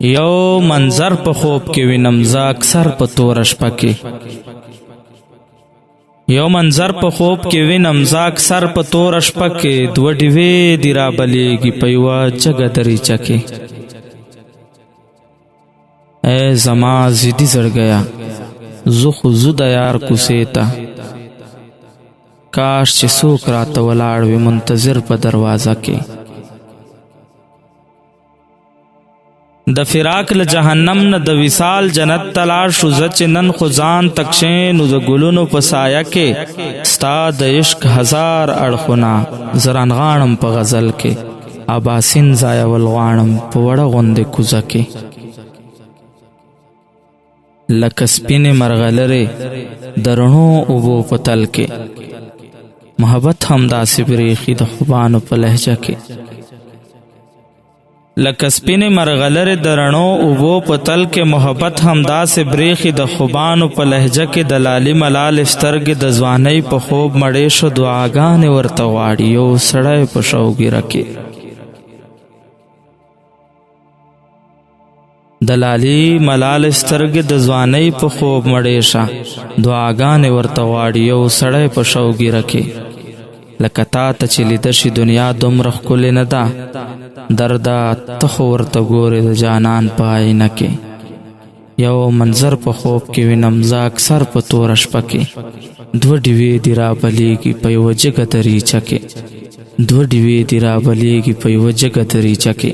یو منظر په خوب کې وینم زه اکثر په توره شپه کې یو منظر په خوب کې وینم زه اکثر په توره شپه کې دوه ډیوې دي رابلیږي په یوه جګه دریچه کې ای زما ضدي زړګیه زه خو زو د یار کوڅې ته کاش چې څوک راته ولاړ وي منتظر په دروازه کې د فراق له جهنم نه د وصال جنت ته لاړ شو زه چې نن خو ځان تکشې نو د ګلونو په سایه کې ستا د عشق هزار اړخونه زه رانغاړم په غزل کې اباسین ځایول غواړم په وړه غوندې کوزه کې لکه سپینې مرغلرې د رڼو اوبو په تل کې محبت همداسې بریښي د خوبانو په لهجه کې لکه سپینې مرغلرې د رڼو اوبو په تل کې محبت همداسې بریښي د خوبانو په لهجه کې د لالي ملالې سترګې د ځوانۍ په خوب مړې شو دعاګانې ورته غواړي یو سړی په شوګیره کې د لالي ملالې سترګې د ځوانۍ په خوب مړې شه دعاګانې ورته غواړي یو سړی په شوګیره کې لکه تا ته چې لیده شي دنیا دومره ښکلې نه ده درده ته خو ورته ګورې د جانان په آینه کې یو منظر په خوب کې وینم زه اکثر په توره شپه کې دوه ډیوې دي رابلیږي په یوه جګه دریچه کې دوه ډیوې دي رابلیږي په یوه جګه دریچه کې